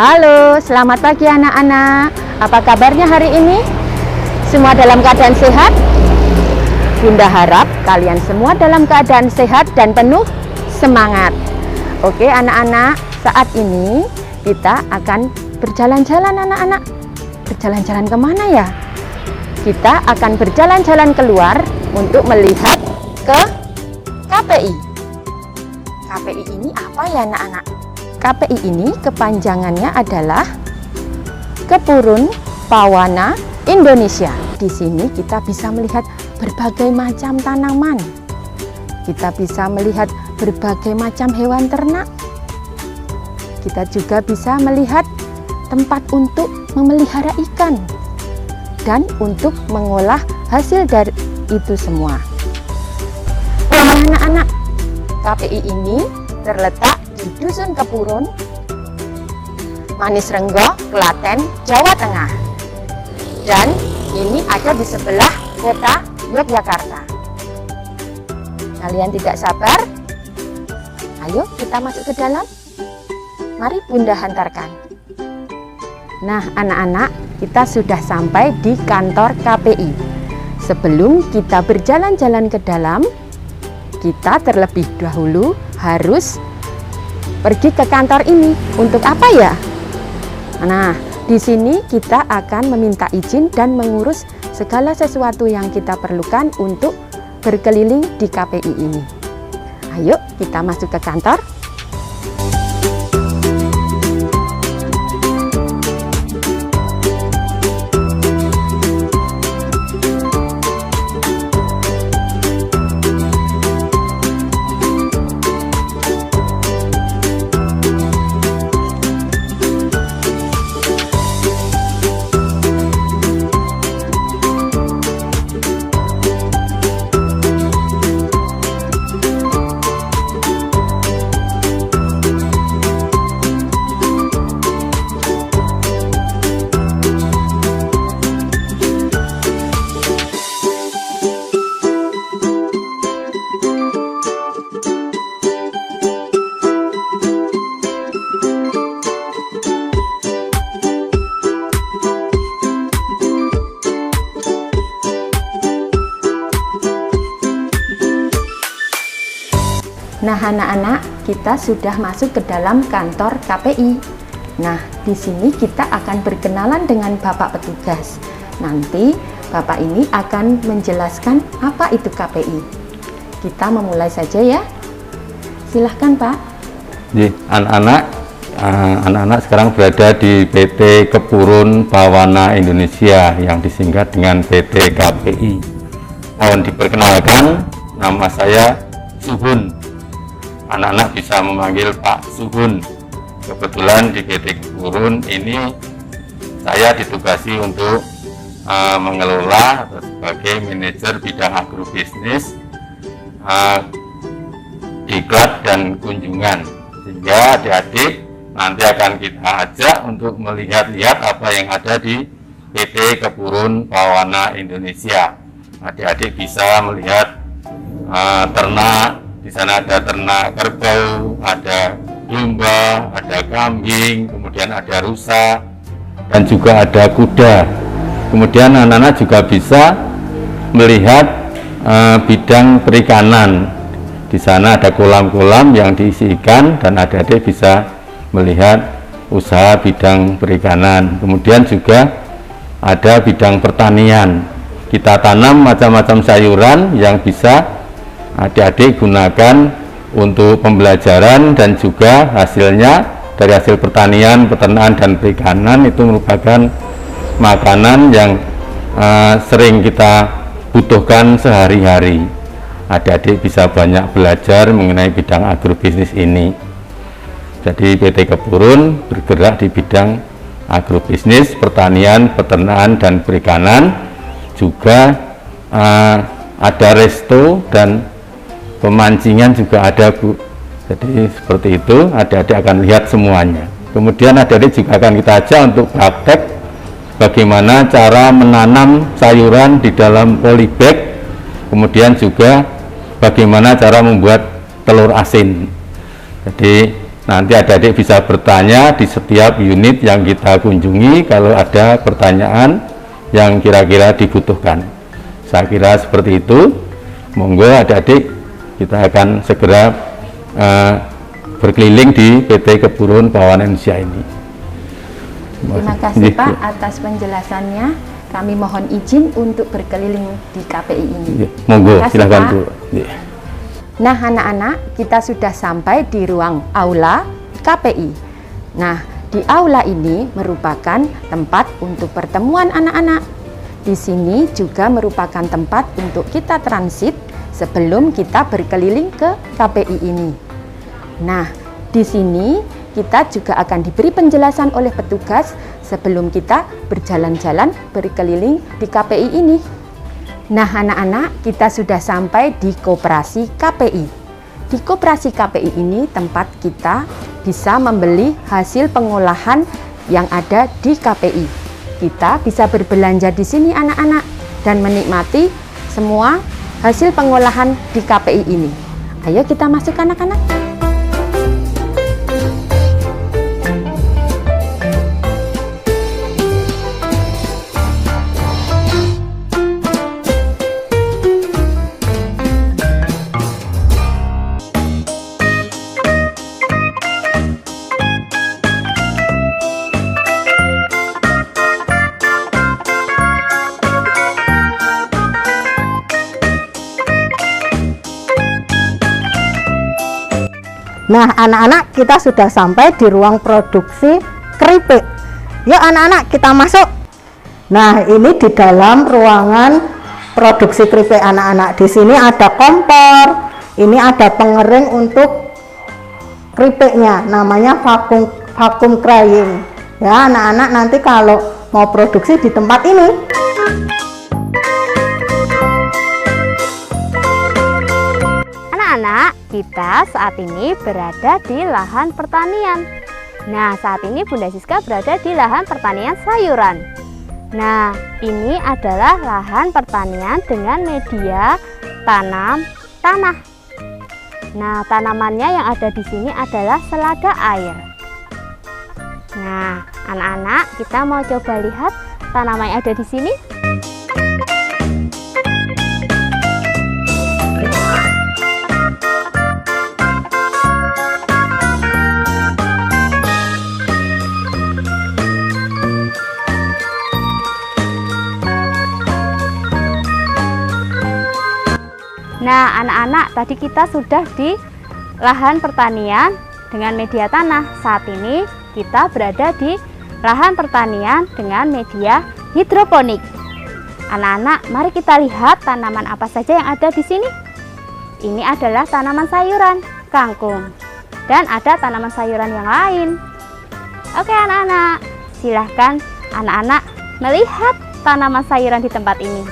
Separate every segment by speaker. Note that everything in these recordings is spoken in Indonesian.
Speaker 1: Halo, selamat pagi anak-anak. Apa kabarnya hari ini? Semua dalam keadaan sehat? Bunda harap kalian semua dalam keadaan sehat dan penuh semangat. Oke anak-anak, saat ini kita akan berjalan-jalan anak-anak. Berjalan-jalan kemana ya? Kita akan berjalan-jalan keluar untuk melihat ke KPI. KPI ini apa ya anak-anak? KPI ini kepanjangannya adalah Kebun Pawana Indonesia. Di sini kita bisa melihat berbagai macam tanaman. Kita bisa melihat berbagai macam hewan ternak. Kita juga bisa melihat tempat untuk memelihara ikan dan untuk mengolah hasil dari itu semua. Nah, anak-anak, KPI ini terletak di Dusun Kepurun, Manis Renggo, Klaten, Jawa Tengah. Dan ini ada di sebelah kota Yogyakarta. Kalian tidak sabar? Ayo kita masuk ke dalam. Mari Bunda hantarkan. Nah anak-anak, kita sudah sampai di kantor KPI. Sebelum kita berjalan-jalan ke dalam, kita terlebih dahulu harus pergi ke kantor ini. Untuk apa ya? Nah, di sini kita akan meminta izin dan mengurus segala sesuatu yang kita perlukan untuk berkeliling di KPI ini. Ayo kita masuk ke kantor. Nah anak-anak, kita sudah masuk ke dalam kantor KPI. Nah di sini kita akan berkenalan dengan Bapak petugas. Nanti Bapak ini akan menjelaskan apa itu KPI. Kita memulai saja ya. Silahkan Pak.
Speaker 2: Anak-anak sekarang berada di PT Kebun Pawana Indonesia yang disingkat dengan PT KPI. Mohon diperkenalkan, nama saya Suhun. Anak-anak bisa memanggil Pak Suhun. Kebetulan di PT Kebun ini saya ditugasi untuk mengelola atau sebagai manajer bidang agrobisnis, diklat dan kunjungan. Sehingga adik-adik nanti akan kita ajak untuk melihat-lihat apa yang ada di PT Kebun Pawana Indonesia. Adik-adik bisa melihat ternak. Di sana ada ternak kerbau, ada domba, ada kambing, kemudian ada rusa, dan juga ada kuda. Kemudian anak-anak juga bisa melihat bidang perikanan. Di sana ada kolam-kolam yang diisi ikan dan adik-adik bisa melihat usaha bidang perikanan. Kemudian juga ada bidang pertanian. Kita tanam macam-macam sayuran yang bisa adik-adik gunakan untuk pembelajaran, dan juga hasilnya dari hasil pertanian, peternakan, dan perikanan itu merupakan makanan yang sering kita butuhkan sehari-hari. Adik-adik bisa banyak belajar mengenai bidang agrobisnis ini. Jadi PT Kebun bergerak di bidang agrobisnis, pertanian, peternakan, dan perikanan. Juga ada resto dan pemancingan juga ada Bu. Jadi seperti itu, adik-adik akan lihat semuanya. Kemudian adik-adik juga akan kita ajak untuk praktek bagaimana cara menanam sayuran di dalam polybag. Kemudian juga bagaimana cara membuat telur asin. Jadi Nanti adik-adik bisa bertanya di setiap unit yang kita kunjungi kalau ada pertanyaan yang kira-kira dibutuhkan. Saya kira seperti itu. Monggo adik-adik, kita akan segera berkeliling di PT Kebun Pawanan Indonesia ini.
Speaker 1: Terima kasih Pak atas penjelasannya. Kami mohon izin untuk berkeliling di KPI ini.
Speaker 2: Monggo, silakan Bu.
Speaker 1: Nah anak-anak, kita sudah sampai di ruang aula KPI. Nah, di aula ini merupakan tempat untuk pertemuan anak-anak. Di sini juga merupakan tempat untuk kita transit sebelum kita berkeliling ke KPI ini. Nah, di sini kita juga akan diberi penjelasan oleh petugas sebelum kita berjalan-jalan berkeliling di KPI ini. Nah anak-anak, kita sudah sampai di koperasi KPI. Di koperasi KPI ini tempat kita bisa membeli hasil pengolahan yang ada di KPI. Kita bisa berbelanja di sini anak-anak dan menikmati semua hasil pengolahan di KPI ini. Ayo kita masuk anak-anak.
Speaker 3: Nah anak-anak, kita sudah sampai di ruang produksi keripik. Yuk anak-anak, kita masuk. Nah ini di dalam ruangan produksi keripik anak-anak. Di sini ada kompor, ini ada pengering untuk keripiknya, namanya vakum crying. Ya anak-anak, nanti kalau mau produksi di tempat ini.
Speaker 4: Anak-anak, kita saat ini berada di lahan pertanian. Nah, saat ini Bunda Siska berada di lahan pertanian sayuran. Nah, ini adalah lahan pertanian dengan media tanam tanah. Nah, tanamannya yang ada di sini adalah selada air. Nah, anak-anak, kita mau coba lihat tanaman yang ada di sini. Nah, anak-anak, tadi kita sudah di lahan pertanian dengan media tanah. Saat ini kita berada di lahan pertanian dengan media hidroponik. Anak-anak, mari kita lihat tanaman apa saja yang ada di sini. Ini adalah tanaman sayuran, kangkung, dan ada tanaman sayuran yang lain. Oke anak-anak, silahkan anak-anak melihat tanaman sayuran di tempat ini.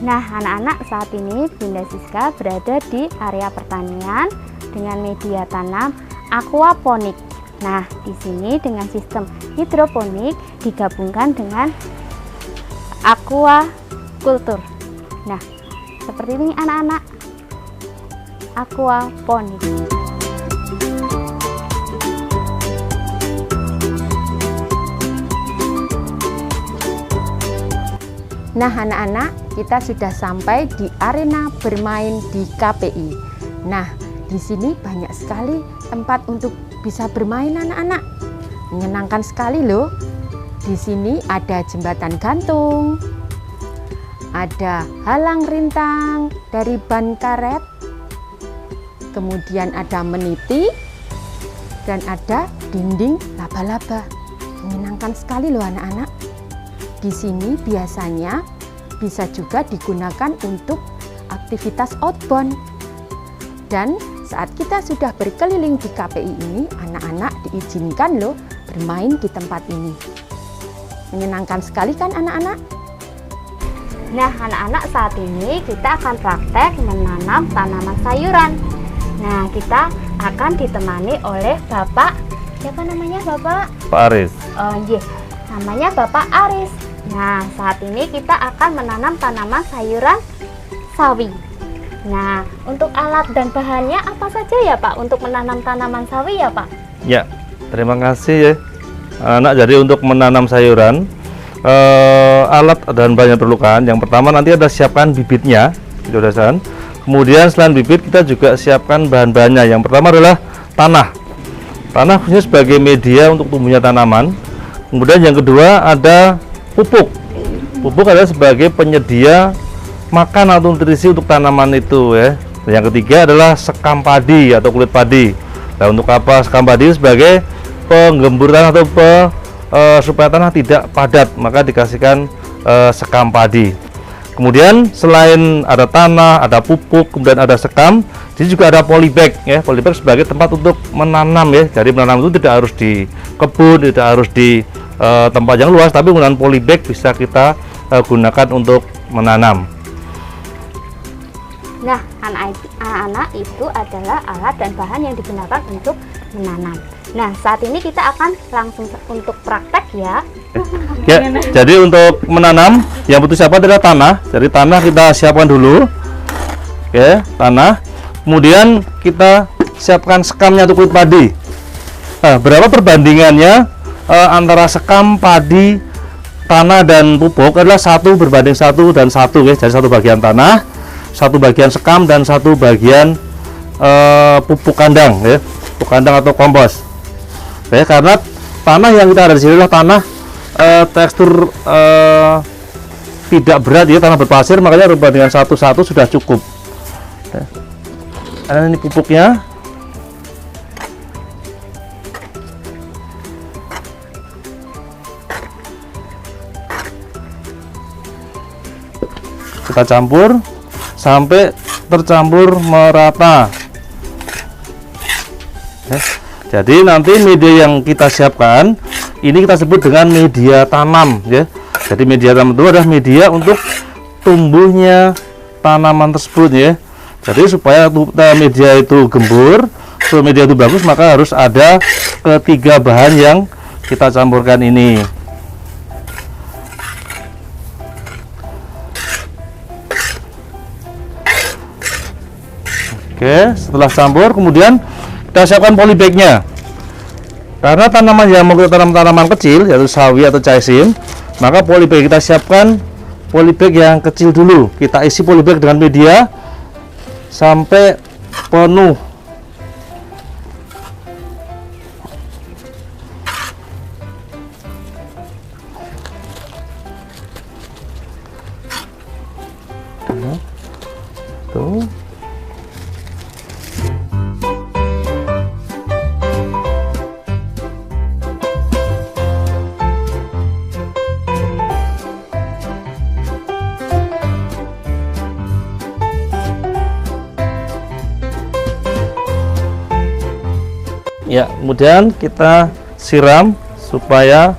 Speaker 4: Nah, anak-anak, saat ini Bunda Siska berada di area pertanian dengan media tanam aquaponik. Nah, di sini dengan sistem hidroponik digabungkan dengan aquaculture. Nah, seperti ini anak-anak, aquaponik.
Speaker 1: Nah anak-anak, kita sudah sampai di arena bermain di KPI. Nah, di sini banyak sekali tempat untuk bisa bermain anak-anak. Menyenangkan sekali loh. Di sini ada jembatan gantung, ada halang rintang dari ban karet, kemudian ada meniti, dan ada dinding laba-laba. Menyenangkan sekali loh anak-anak. Di sini biasanya bisa juga digunakan untuk aktivitas outbound. Dan saat kita sudah berkeliling di KPI ini, anak-anak diizinkan loh bermain di tempat ini. Menyenangkan sekali kan anak-anak?
Speaker 4: Nah, anak-anak, saat ini kita akan praktek menanam tanaman sayuran. Nah, kita akan ditemani oleh Bapak, siapa namanya Bapak?
Speaker 5: Pak Aris.
Speaker 4: Oh iya, namanya Bapak Aris. Nah, saat ini kita akan menanam tanaman sayuran sawi. Nah, untuk alat dan bahannya apa saja ya Pak untuk menanam tanaman sawi ya Pak?
Speaker 5: Ya, terima kasih ya anak. Jadi untuk menanam sayuran, alat dan bahan yang diperlukan. Yang pertama nanti ada siapkan bibitnya, saudara. Kemudian selain bibit kita juga siapkan bahan-bahannya. Yang pertama adalah tanah. Tanah khususnya sebagai media untuk tumbuhnya tanaman. Kemudian yang kedua ada pupuk. Pupuk adalah sebagai penyedia makan atau nutrisi untuk tanaman itu ya. Dan yang ketiga adalah sekam padi atau kulit padi. Nah, untuk apa sekam padi? Sebagai penggembur tanah atau supaya tanah tidak padat, maka dikasihkan sekam padi. Kemudian selain ada tanah, ada pupuk, kemudian ada sekam, jadi juga ada polybag ya. Polybag sebagai tempat untuk menanam ya. Jadi menanam itu tidak harus di kebun, tidak harus di tempat yang luas, tapi menggunakan polybag bisa kita gunakan untuk menanam.
Speaker 4: Nah, anak-anak itu adalah alat dan bahan yang digunakan untuk menanam. Nah, saat ini kita akan langsung untuk praktek ya.
Speaker 5: Ya, jadi untuk menanam yang butuh siapa adalah tanah. Jadi tanah kita siapkan dulu. Oke, tanah. Kemudian kita siapkan sekamnya atau kulit padi. Nah, berapa perbandingannya antara sekam, padi, tanah dan pupuk adalah 1 berbanding 1 dan 1 ya. Jadi 1 bagian tanah, 1 bagian sekam dan 1 bagian pupuk kandang ya. Pupuk kandang atau kompos. Ya, karena tanah yang kita ada di sini adalah tanah tekstur tidak berat ya, tanah berpasir, makanya perbandingan 1:1 sudah cukup. Ya. Dan ini pupuknya. Kita campur sampai tercampur merata. Ya. Jadi nanti media yang kita siapkan ini kita sebut dengan media tanam ya. Jadi media tanam itu adalah media untuk tumbuhnya tanaman tersebut ya. Jadi supaya media itu gembur, supaya media itu bagus, maka harus ada ketiga bahan yang kita campurkan ini. Oke, setelah campur kemudian kita siapkan polybagnya. Karena tanaman yang mau kita tanam tanaman kecil yaitu sawi atau caesim, maka polybag kita siapkan polybag yang kecil dulu. Kita isi polybag dengan media sampai penuh. Tuh. Ya, kemudian kita siram supaya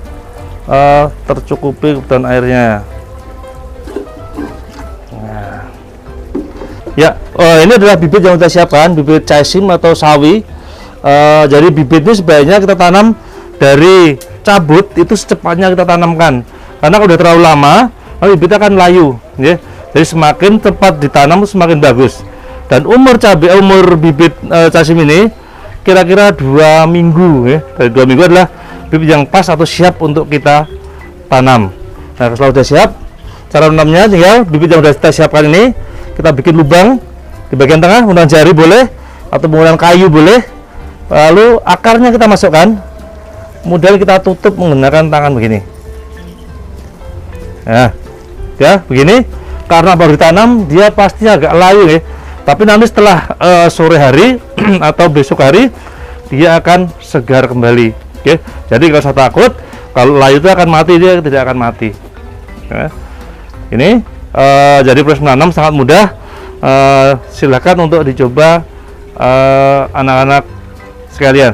Speaker 5: tercukupi kebutuhan airnya. Nah. Ya, ini adalah bibit yang kita siapkan, bibit caesim atau sawi. Jadi bibit ini sebaiknya kita tanam dari cabut, itu secepatnya kita tanamkan. Karena kalau udah terlalu lama, bibitnya akan layu. Ya. Jadi semakin cepat ditanam semakin bagus. Dan umur bibit caesim ini kira-kira 2 minggu ya. Dari 2 minggu adalah bibit yang pas atau siap untuk kita tanam. Nah, kalau sudah siap, cara menanamnya tinggal bibit yang sudah kita siapkan ini kita bikin lubang di bagian tengah, menggunakan jari boleh atau menggunakan kayu boleh. Lalu akarnya kita masukkan, kemudian kita tutup menggunakan tangan begini. Nah, ya begini. Karena baru ditanam dia pasti agak layu ya. Tapi nanti setelah sore hari atau besok hari dia akan segar kembali. Oke, jadi kalau usah takut, kalau layu itu akan mati, dia tidak akan mati. Ya. Ini jadi proses menanam sangat mudah. Silakan untuk dicoba anak-anak sekalian.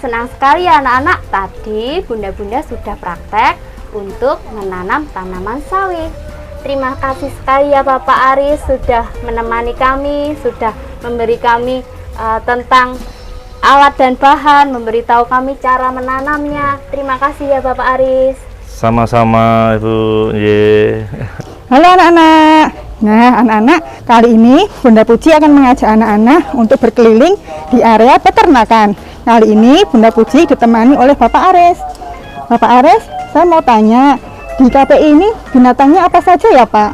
Speaker 4: senang sekali ya anak-anak. Tadi bunda-bunda sudah praktek untuk menanam tanaman sawit. Terima kasih sekali ya Bapak Aris sudah menemani kami, sudah memberi kami tentang alat dan bahan, memberitahu kami cara menanamnya. Terima kasih ya Bapak Aris.
Speaker 5: Sama-sama Ibu.
Speaker 3: Halo anak-anak. Nah, anak-anak, kali ini Bunda Puji akan mengajak anak-anak untuk berkeliling di area peternakan. Kali ini Bunda Puji ditemani oleh Bapak Aris. Bapak Aris, saya mau tanya, di KPI ini binatangnya apa saja ya Pak?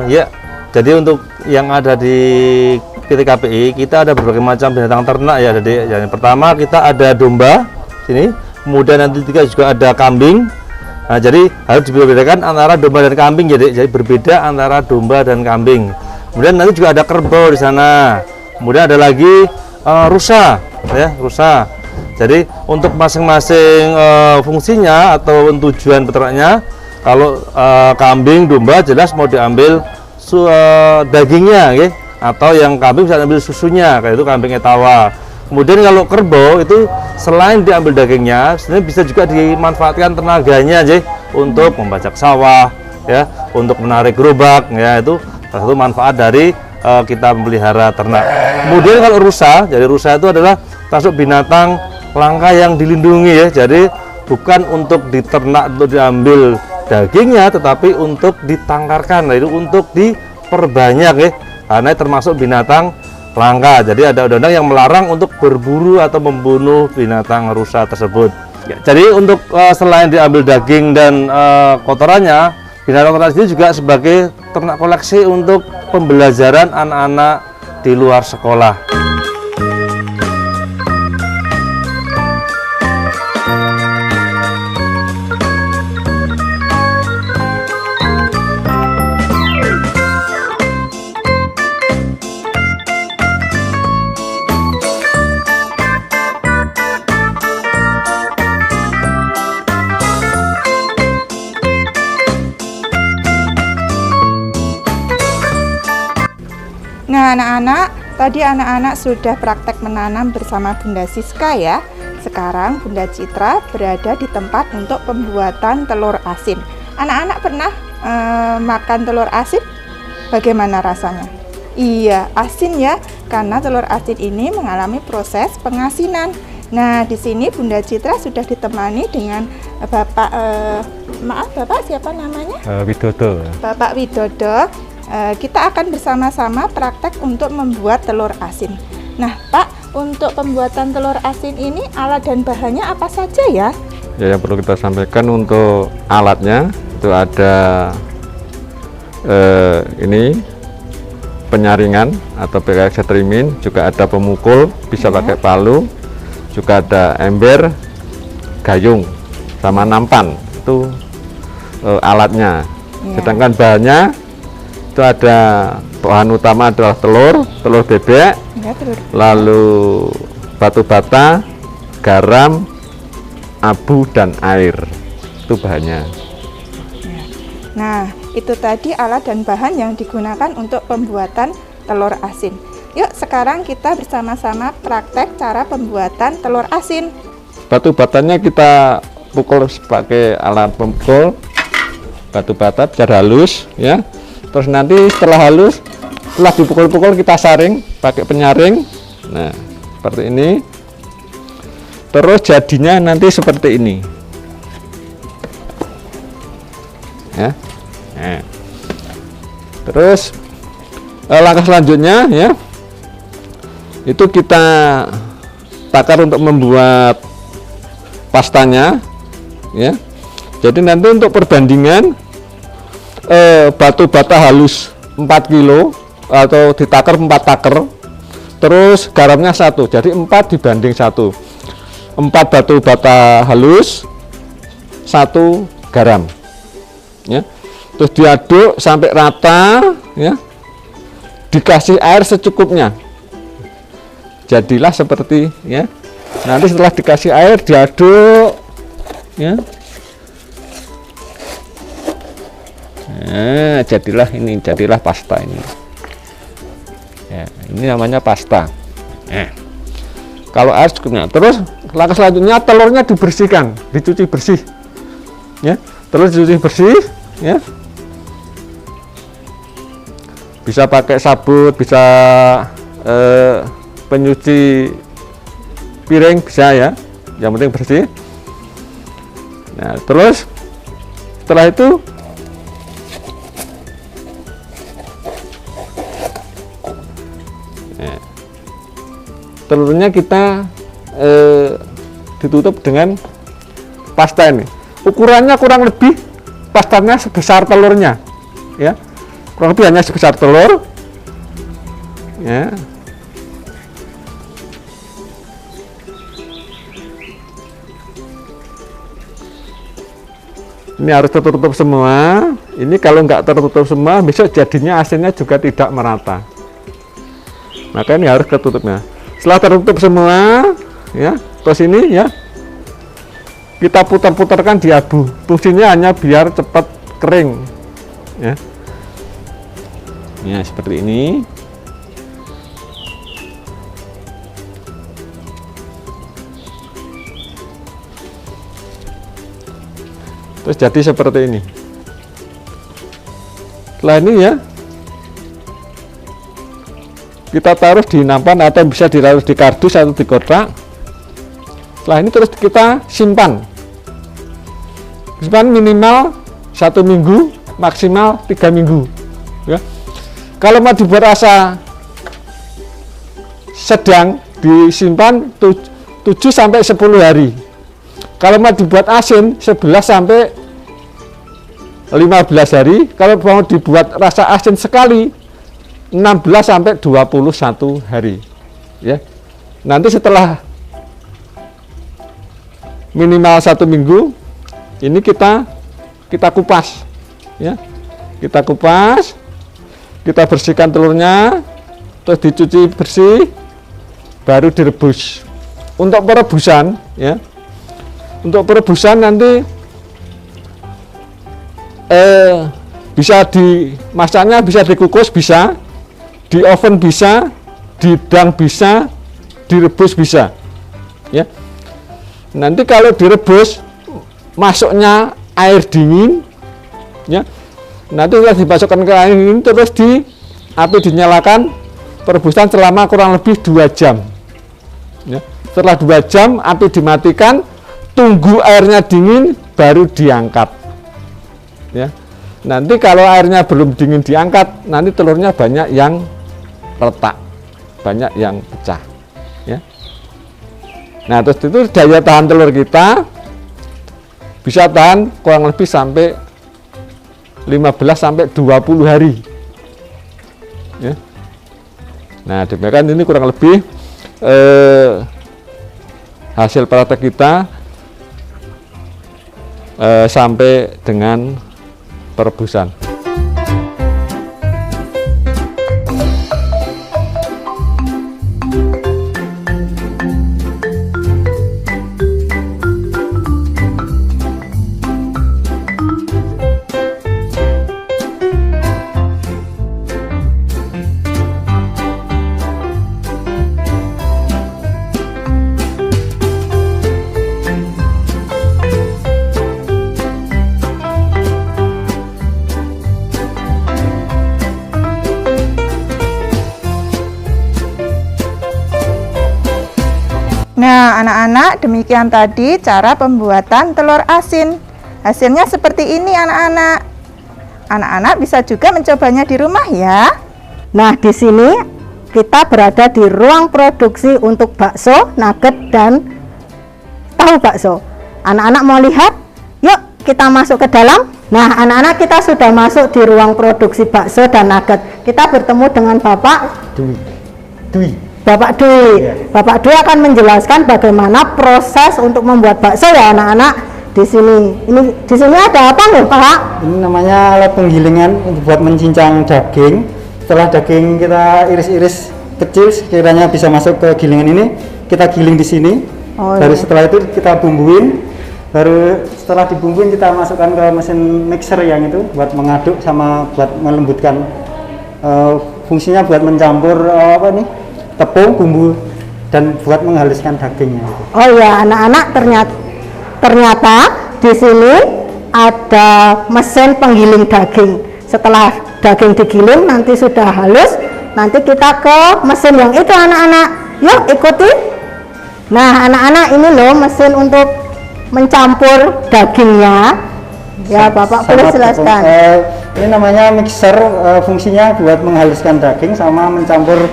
Speaker 5: Ya, jadi untuk yang ada di PT KPI, kita ada berbagai macam binatang ternak ya. Jadi yang pertama kita ada domba sini, kemudian nanti juga ada kambing. Nah, jadi harus dibedakan antara domba dan kambing. Jadi berbeda antara domba dan kambing. Kemudian nanti juga ada kerbau di sana. Kemudian ada lagi rusa, ya, rusa. Jadi untuk masing-masing fungsinya atau tujuan peternaknya, kalau kambing, domba jelas mau diambil dagingnya, ya, atau yang kambing bisa ambil susunya, kayak itu kambing etawa. Kemudian kalau kerbau itu selain diambil dagingnya, sebenarnya bisa juga dimanfaatkan tenaganya aja untuk membajak sawah, ya, untuk menarik gerobak, ya, itu salah satu manfaat dari kita memelihara ternak. Kemudian kalau rusa, jadi rusa itu adalah termasuk binatang langka yang dilindungi ya. Jadi bukan untuk diternak untuk diambil dagingnya, tetapi untuk ditangkarkan, yaitu untuk diperbanyak ya. Karena termasuk binatang langka. Jadi ada undang-undang yang melarang untuk berburu atau membunuh binatang rusa tersebut. Ya, jadi untuk selain diambil daging dan kotorannya, binatang ternak ini juga sebagai ternak koleksi untuk pembelajaran anak-anak di luar sekolah.
Speaker 6: Nah anak-anak, tadi anak-anak sudah praktek menanam bersama Bunda Siska ya. Sekarang Bunda Citra berada di tempat untuk pembuatan telur asin. Anak-anak pernah makan telur asin? Bagaimana rasanya? Iya, asin ya, karena telur asin ini mengalami proses pengasinan. Nah, di sini Bunda Citra sudah ditemani dengan Bapak, Bapak siapa namanya?
Speaker 7: Widodo.
Speaker 6: Bapak Widodo. Kita akan bersama-sama praktek untuk membuat telur asin. Nah, Pak, untuk pembuatan telur asin ini alat dan bahannya apa saja ya?
Speaker 7: Ya, yang perlu kita sampaikan untuk alatnya itu ada ini penyaringan atau pakai setrimin, juga ada pemukul, bisa pakai palu, juga ada ember, gayung, sama nampan. Itu alatnya. Sedangkan bahannya itu ada bahan utama adalah telur bebek, lalu batu bata, garam, abu dan air. Itu bahannya.
Speaker 6: Nah, itu tadi alat dan bahan yang digunakan untuk pembuatan telur asin. Yuk, sekarang kita bersama-sama praktek cara pembuatan telur asin.
Speaker 7: Batu batanya kita pukul pakai alat pemukul batu bata biar halus ya. Terus nanti setelah halus, setelah dipukul-pukul kita saring pakai penyaring. Nah, seperti ini. Terus jadinya nanti seperti ini. Ya. Nah. Terus langkah selanjutnya ya, itu kita takar untuk membuat pastanya ya. Jadi nanti untuk perbandingan batu bata halus 4 kilo atau ditakar 4 taker, terus garamnya 1, jadi 4 dibanding 1, 4 batu bata halus 1 garam ya. Terus diaduk sampai rata ya, dikasih air secukupnya, jadilah seperti ya. Nanti setelah dikasih air diaduk ya. Nah, jadilah pasta ini. Ya, ini namanya pasta. Kalau air cukupnya. Terus langkah selanjutnya telurnya dibersihkan, dicuci bersih. Ya, terus dicuci bersih, ya. Bisa pakai sabun, bisa penyuci piring bisa ya. Yang penting bersih. Nah, terus setelah itu telurnya kita ditutup dengan pasta ini. Ukurannya kurang lebih pastanya sebesar telurnya, ya. Kurang lebih hanya sebesar telur, ya. Ini harus tertutup semua. Ini kalau nggak tertutup semua, besok jadinya asinnya juga tidak merata. Maka ini harus tertutupnya. Setelah tertutup semua, ya, terus ini ya kita putar-putarkan di abu. Fungsinya hanya biar cepat kering, ya. Ya seperti ini. Terus jadi seperti ini. Setelah ini ya kita taruh di nampan atau bisa ditaruh di kardus atau di kotak. Setelah ini terus kita simpan minimal 1 minggu, maksimal 3 minggu, ya. Kalau mau dibuat rasa sedang, disimpan 7 sampai 10 hari. Kalau mau dibuat asin 11 sampai 15 hari. Kalau mau dibuat rasa asin sekali 16 sampai 21 hari, ya. Nanti setelah minimal 1 minggu ini kita kupas, ya. Kita kupas, kita bersihkan telurnya, terus dicuci bersih, baru direbus. Untuk perebusan, ya. Untuk perebusan nanti bisa dimasaknya, bisa dikukus, bisa di oven, bisa didang, bisa direbus, bisa, ya. Nanti kalau direbus masuknya air dingin, ya. Nanti setelah dimasukkan ke air dingin terus api dinyalakan, perebusan selama kurang lebih 2 jam, ya. Setelah 2 jam api dimatikan, tunggu airnya dingin baru diangkat, ya. Nanti kalau airnya belum dingin diangkat, nanti telurnya banyak yang retak, banyak yang pecah, ya. Nah, terus itu daya tahan telur kita bisa tahan kurang lebih sampai 15 sampai 20 hari, ya. Nah, demikian ini kurang lebih hasil praktek kita sampai dengan perebusan.
Speaker 6: Nah, anak-anak, demikian tadi cara pembuatan telur asin. Hasilnya seperti ini, anak-anak. Anak-anak bisa juga mencobanya di rumah ya.
Speaker 3: Nah, di sini kita berada di ruang produksi untuk bakso, nugget, dan tahu bakso. Anak-anak mau lihat? Yuk, kita masuk ke dalam. Nah, anak-anak, kita sudah masuk di ruang produksi bakso dan nugget. Kita bertemu dengan Bapak Dwi. Bapak Dwi. Bapak Dwi akan menjelaskan bagaimana proses untuk membuat bakso ya, anak-anak. Di sini. Di sini ada apa nih, Pak?
Speaker 8: Ini namanya alat penggilingan untuk buat mencincang daging. Setelah daging kita iris-iris kecil, sekiranya bisa masuk ke gilingan ini, kita giling di sini. Baru setelah itu kita bumbuin. Baru setelah dibumbuin kita masukkan ke mesin mixer yang itu buat mengaduk sama buat melembutkan. Fungsinya buat mencampur tepung, bumbu dan buat menghaluskan dagingnya gitu.
Speaker 3: Oh ya, anak-anak, ternyata di sini ada mesin penggiling daging. Setelah daging digiling nanti sudah halus, nanti kita ke mesin yang itu anak-anak. Yuk ikuti. Nah anak-anak, ini loh mesin untuk mencampur dagingnya. Ya Bapak boleh jelaskan.
Speaker 8: Ini namanya mixer, fungsinya buat menghaluskan daging sama mencampur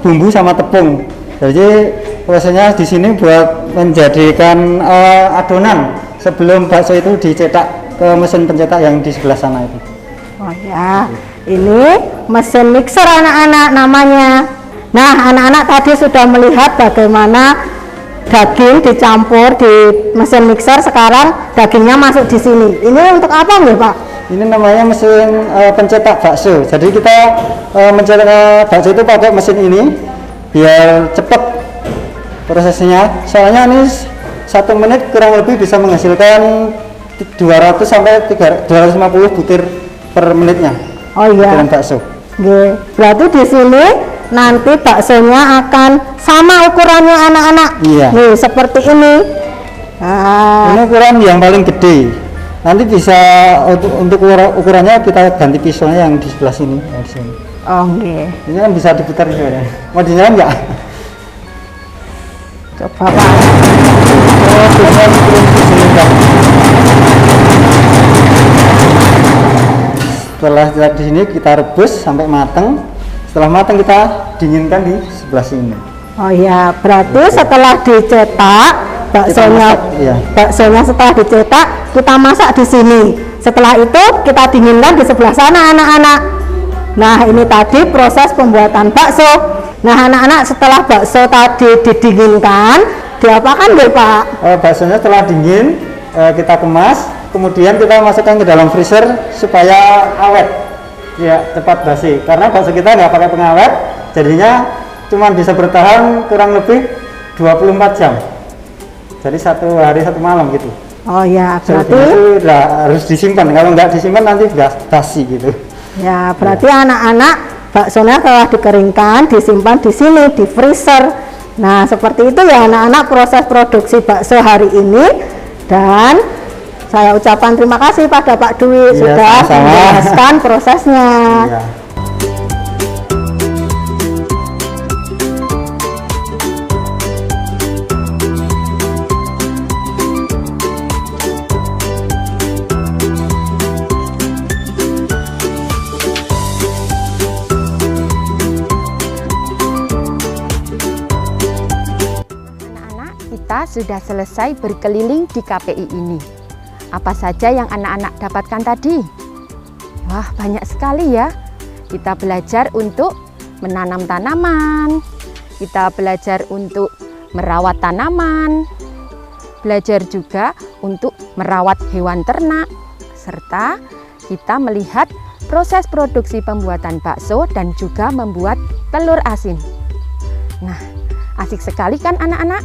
Speaker 8: bumbu sama tepung. Jadi prosesnya di sini buat menjadikan adonan sebelum bakso itu dicetak ke mesin pencetak yang di sebelah sana itu.
Speaker 3: Oh ya, ini mesin mixer anak-anak namanya. Nah anak-anak tadi sudah melihat bagaimana daging dicampur di mesin mixer, sekarang dagingnya masuk di sini. Ini untuk apa nih Pak?
Speaker 8: Ini namanya mesin pencetak bakso. Jadi kita mencetak bakso itu pakai mesin ini biar cepat prosesnya. Soalnya ini 1 menit kurang lebih bisa menghasilkan 200 sampai 250 butir per menitnya.
Speaker 3: Oh iya.
Speaker 8: Butiran bakso.
Speaker 3: Berarti di sini nanti baksonya akan sama ukurannya anak-anak.
Speaker 8: Iya.
Speaker 3: Nih seperti ini. Nah,
Speaker 8: ini ukuran yang paling gede. Nanti bisa untuk ukurannya kita ganti pisaunya yang di sebelah sini. Di sini.
Speaker 3: Oh okay.
Speaker 8: Ini kan bisa diputar juga ya. Mau dinyalain nggak?
Speaker 3: Coba Pak.
Speaker 8: Oh, bisa turun di sini Pak. Setelah di sini kita rebus sampai matang. Setelah matang kita dinginkan di sebelah sini.
Speaker 3: Oh ya, berarti setelah dicetak baksonya, baksonya setelah dicetak kita masak di sini. Setelah itu kita dinginkan di sebelah sana anak-anak. Nah ini tadi proses pembuatan bakso. Nah anak-anak, setelah bakso tadi didinginkan, diapakan deh Pak?
Speaker 8: Baksonya setelah dingin kita kemas, kemudian kita masukkan ke dalam freezer supaya awet, ya cepat basi. Karena bakso kita nggak pakai pengawet, jadinya cuma bisa bertahan kurang lebih 24 jam. Jadi 1 hari 1 malam gitu.
Speaker 3: Oh ya, berarti
Speaker 8: itu harus disimpan. Kalau nggak disimpan nanti basi gitu.
Speaker 3: Ya, berarti anak-anak baksonya setelah dikeringkan disimpan di sini di freezer. Nah, seperti itu ya anak-anak proses produksi bakso hari ini. Dan saya ucapkan terima kasih pada Pak Dwi sudah menjelaskan prosesnya.
Speaker 8: Iya.
Speaker 1: Kita sudah selesai berkeliling di KPI ini. Apa saja yang anak-anak dapatkan tadi? Wah, banyak sekali ya. Kita belajar untuk menanam tanaman, kita belajar untuk merawat tanaman, belajar juga untuk merawat hewan ternak, serta kita melihat proses produksi pembuatan bakso dan juga membuat telur asin. Nah, asik sekali kan anak-anak?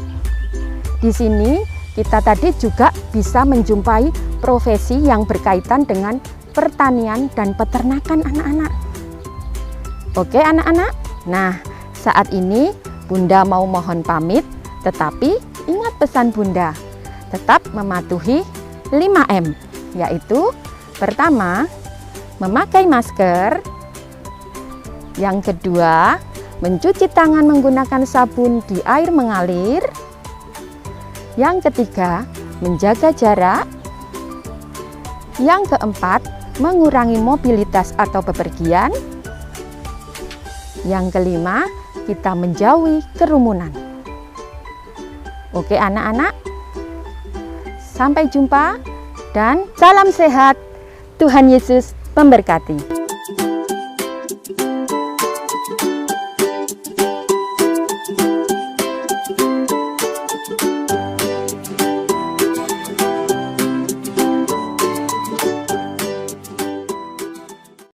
Speaker 1: Di sini kita tadi juga bisa menjumpai profesi yang berkaitan dengan pertanian dan peternakan anak-anak. Oke anak-anak, nah saat ini Bunda mau mohon pamit, tetapi ingat pesan Bunda, tetap mematuhi 5M, yaitu pertama, memakai masker, yang kedua, mencuci tangan menggunakan sabun di air mengalir, yang ketiga, menjaga jarak. Yang keempat, mengurangi mobilitas atau bepergian. Yang kelima, kita menjauhi kerumunan. Oke anak-anak, sampai jumpa dan salam sehat. Tuhan Yesus memberkati.